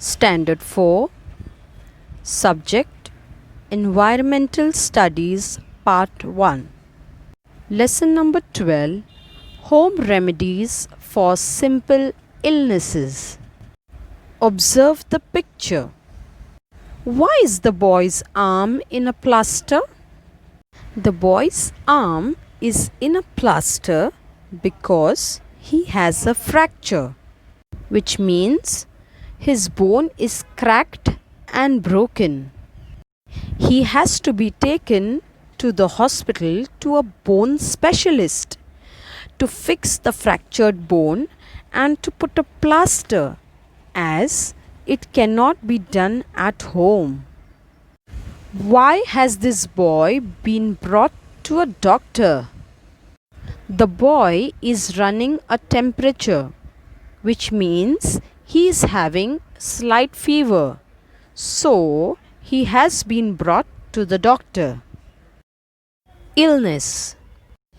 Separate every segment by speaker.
Speaker 1: Standard 4. Subject Environmental Studies Part 1. Lesson number 12. Home Remedies for Simple Illnesses. Observe the picture. Why is the boy's arm in a plaster? The boy's arm is in a plaster because he has a fracture, which means his bone is cracked and broken. He has to be taken to the hospital to a bone specialist to fix the fractured bone and to put a plaster, as it cannot be done at home. Why has this boy been brought to a doctor? The boy is running a temperature, which means he is having slight fever. So, he has been brought to the doctor. Illness.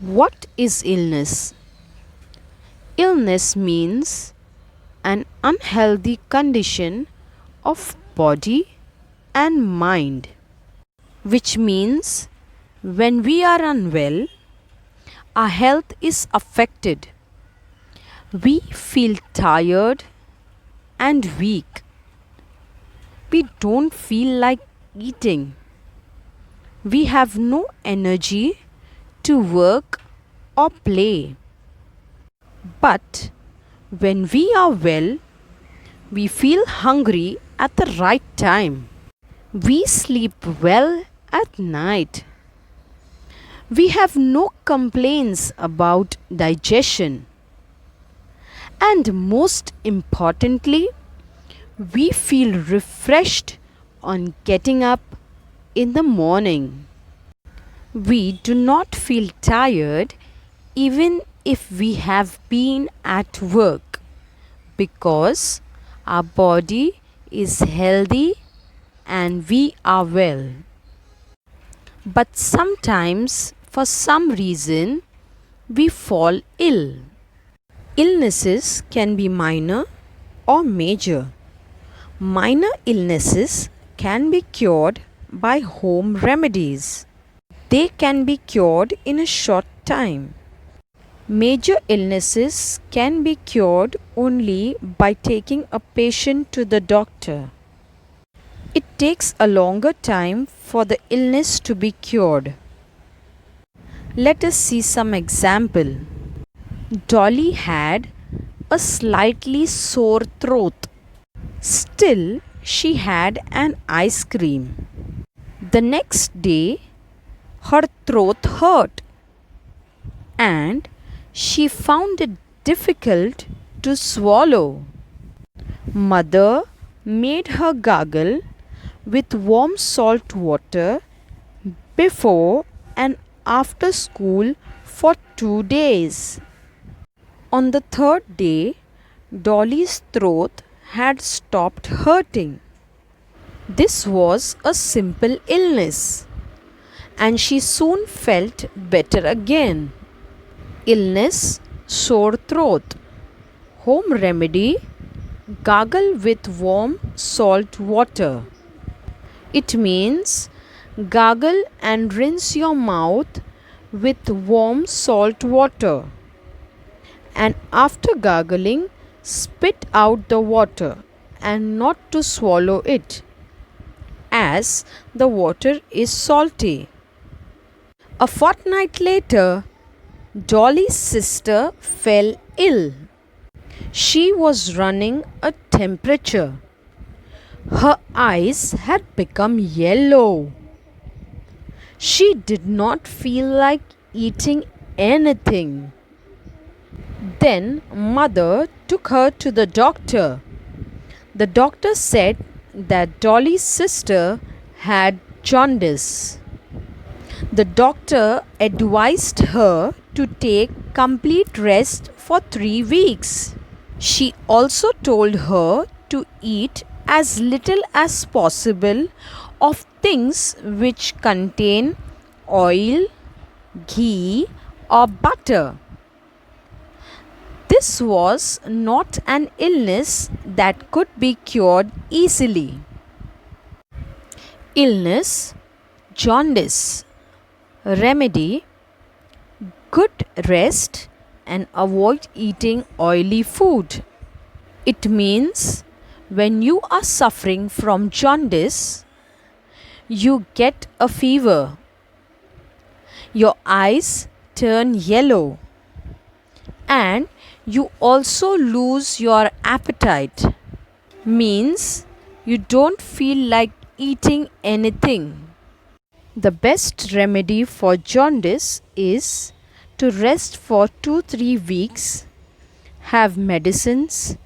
Speaker 1: What is illness? Illness means an unhealthy condition of body and mind, which means when we are unwell, our health is affected. We feel tired and weak. We don't feel like eating. We have no energy to work or play. But when we are well, we feel hungry at the right time. We sleep well at night. We have no complaints about digestion. And most importantly, we feel refreshed on getting up in the morning. We do not feel tired even if we have been at work, because our body is healthy and we are well. But sometimes, for some reason, we fall ill. Illnesses can be minor or major. Minor illnesses can be cured by home remedies. They can be cured in a short time. Major illnesses can be cured only by taking a patient to the doctor. It takes a longer time for the illness to be cured. Let us see some example. Dolly had a slightly sore throat. Still, she had an ice cream. The next day, her throat hurt and she found it difficult to swallow. Mother made her gargle with warm salt water before and after school for 2 days. On the third day, Dolly's throat had stopped hurting. This was a simple illness, and she soon felt better again. Illness, sore throat. Home remedy, gargle with warm salt water. It means gargle and rinse your mouth with warm salt water. And after gargling, spit out the water and not to swallow it, as the water is salty. A fortnight later, Dolly's sister fell ill. She was running a temperature. Her eyes had become yellow. She did not feel like eating anything. Then mother took her to the doctor. The doctor said that Dolly's sister had jaundice. The doctor advised her to take complete rest for 3 weeks. She also told her to eat as little as possible of things which contain oil, ghee, or butter. This This was not an illness that could be cured easily. Illness, jaundice. Remedy, good rest and avoid eating oily food. It means when you are suffering from jaundice, you get a fever. Your eyes turn yellow and you also lose your appetite. Means you don't feel like eating anything. The best remedy for jaundice is to rest for 2-3 weeks, have medicines,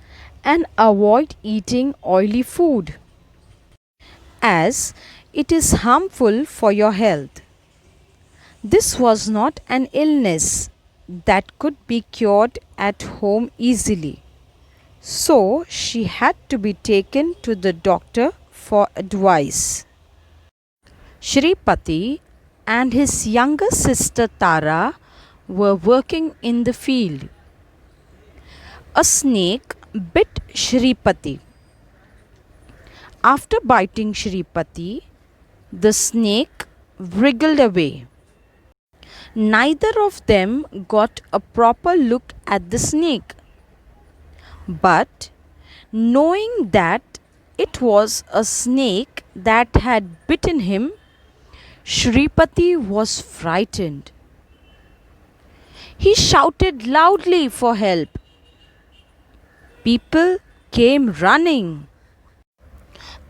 Speaker 1: and avoid eating oily food, as it is harmful for your health. This was not an illness that could be cured at home easily, so she had to be taken to the doctor for advice. Shripati and his younger sister Tara were working in the field. A snake bit Shripati. After biting Shripati, the snake wriggled away. Neither of them got a proper look at the snake. But knowing that it was a snake that had bitten him, Shripati was frightened. He shouted loudly for help. People came running.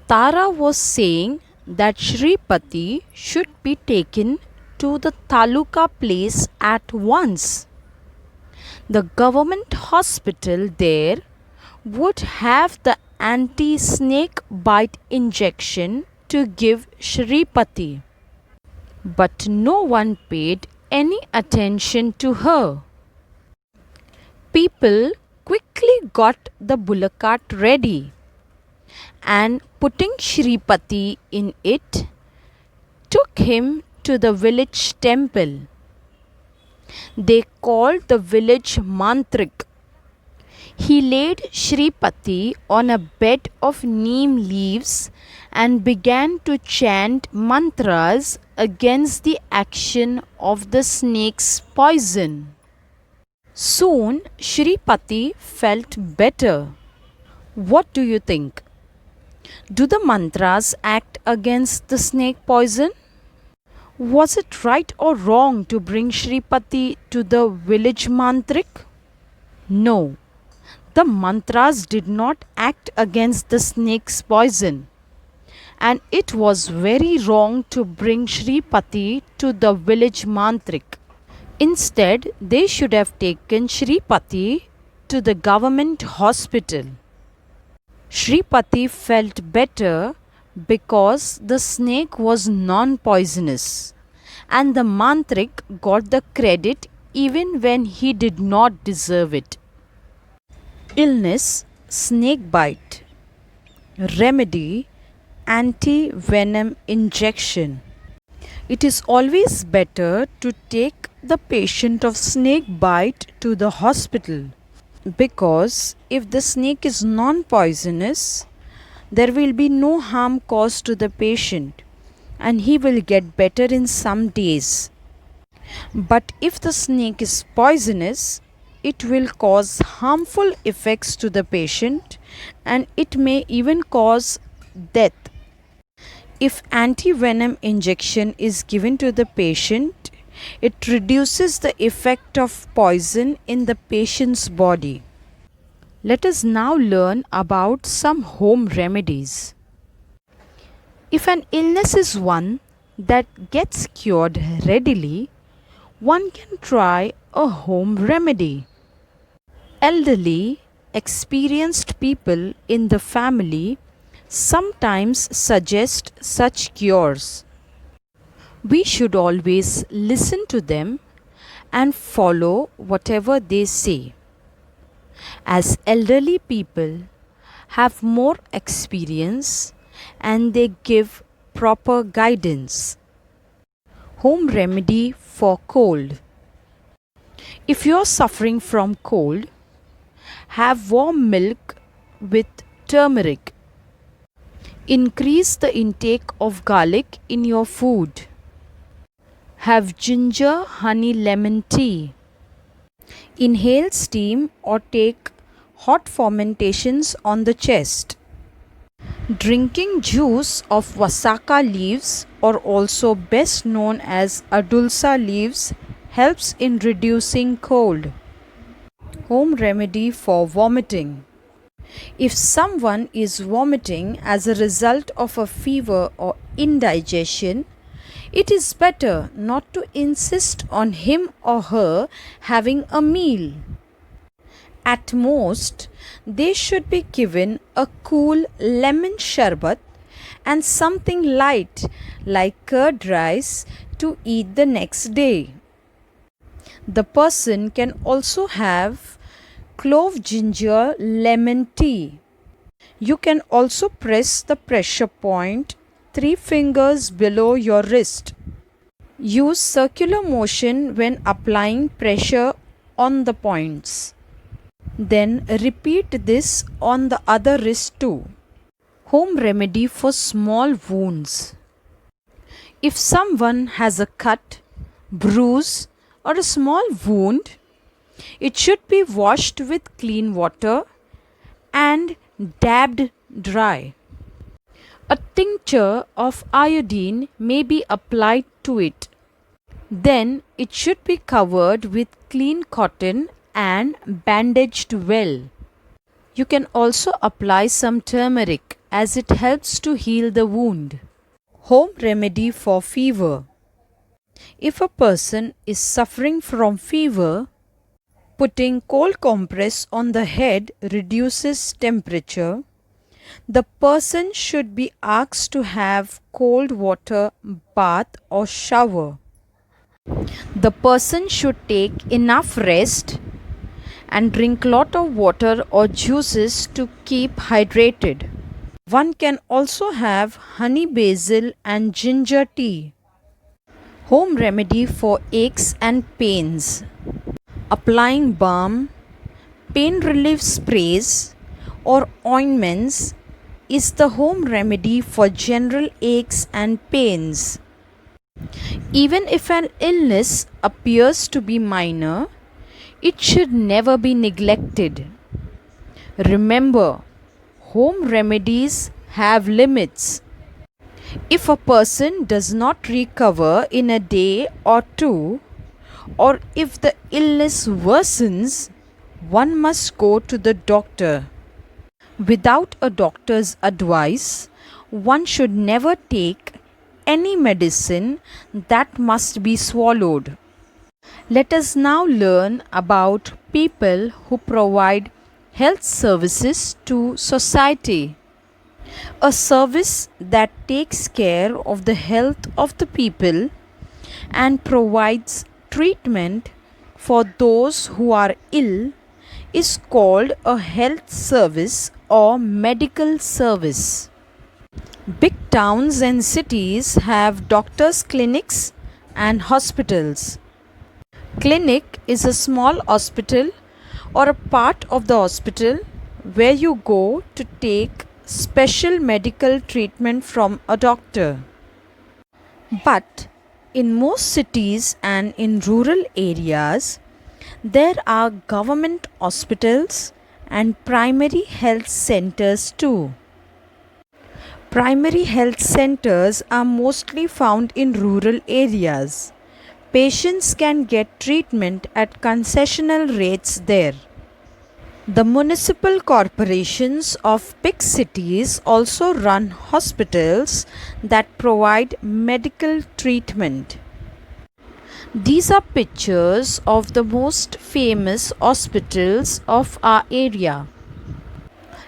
Speaker 1: Tara was saying that Shripati should be taken to the Taluka place at once. The government hospital there would have the anti-snake bite injection to give Shripati. But no one paid any attention to her. People quickly got the bullock cart ready and putting Shripati in it, took him to the village temple. They called the village mantrik. He laid Shripati on a bed of neem leaves and began to chant mantras against the action of the snake's poison. Soon Shripati felt better. What do you think? Do the mantras act against the snake poison? Was it right or wrong to bring Shripati to the village mantrik? No. The mantras did not act against the snake's poison, and it was very wrong to bring Shripati to the village mantrik. Instead, they should have taken Shripati to the government hospital. Shripati felt better because the snake was non-poisonous, and the mantrik got the credit even when he did not deserve it. Illness, snake bite. Remedy, anti-venom injection. It is always better to take the patient of snake bite to the hospital, because if the snake is non-poisonous, there will be no harm caused to the patient and he will get better in some days. But if the snake is poisonous, it will cause harmful effects to the patient and it may even cause death. If anti-venom injection is given to the patient, it reduces the effect of poison in the patient's body. Let us now learn about some home remedies. If an illness is one that gets cured readily, one can try a home remedy. Elderly, experienced people in the family sometimes suggest such cures. We should always listen to them and follow whatever they say, as elderly people have more experience and they give proper guidance. Home remedy for cold. If you are suffering from cold, Have warm milk with turmeric. Increase the intake of garlic in your food. Have ginger, honey, lemon tea. Inhale steam or take hot fomentations on the chest. Drinking juice of Vasaka leaves, or also best known as Adulsa leaves, helps in reducing cold. Home remedy for vomiting. If someone is vomiting as a result of a fever or indigestion, it is better not to insist on him or her having a meal. At most, they should be given a cool lemon sharbat and something light like curd rice to eat the next day. The person can also have clove ginger lemon tea. You can also press the pressure point 3 fingers below your wrist. Use circular motion when applying pressure on the points. Then repeat this on the other wrist too. Home remedy for small wounds. If someone has a cut, bruise, or a small wound, it should be washed with clean water and dabbed dry. A tincture of iodine may be applied to it. Then it should be covered with clean cotton and bandaged well. You can also apply some turmeric as it helps to heal the wound. Home remedy for fever. If a person is suffering from fever, putting cold compress on the head reduces temperature. The person should be asked to have cold water bath or shower. The person should take enough rest and drink lot of water or juices to keep hydrated. One can also have honey basil and ginger tea. Home remedy for aches and pains. Applying balm, pain relief sprays or ointments is the home remedy for general aches and pains. Even if an illness appears to be minor, it should never be neglected. Remember, home remedies have limits. If a person does not recover in a day or two, or if the illness worsens, one must go to the doctor. Without a doctor's advice, one should never take any medicine that must be swallowed. Let us now learn about people who provide health services to society. A service that takes care of the health of the people and provides treatment for those who are ill is called a health service or medical service. Big towns and cities have doctors' clinics and hospitals. Clinic is a small hospital or a part of the hospital where you go to take special medical treatment from a doctor. But in most cities and in rural areas, there are government hospitals and primary health centers too. Primary health centers are mostly found in rural areas. Patients can get treatment at concessional rates there. The municipal corporations of big cities also run hospitals that provide medical treatment. These are pictures of the most famous hospitals of our area.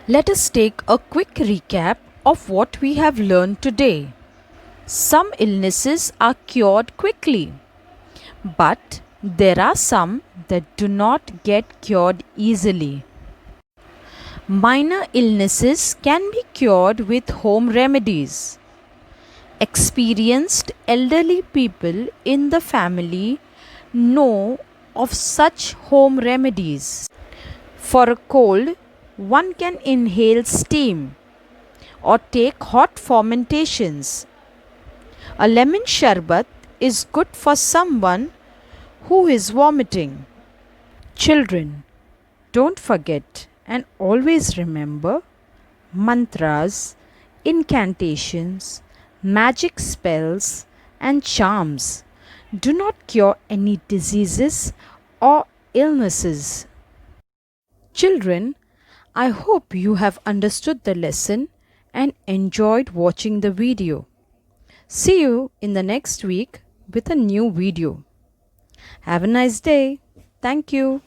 Speaker 1: Let us take a quick recap of what we have learned today. Some illnesses are cured quickly, but there are some that do not get cured easily. Minor illnesses can be cured with home remedies. Experienced elderly people in the family know of such home remedies. For a cold, one can inhale steam or take hot fermentations. A lemon sharbat is good for someone who is vomiting. Children, don't forget and always remember mantras, incantations, magic spells, and charms do not cure any diseases or illnesses. Children, I hope you have understood the lesson and enjoyed watching the video. See you in the next week with a new video. Have a nice day. Thank you.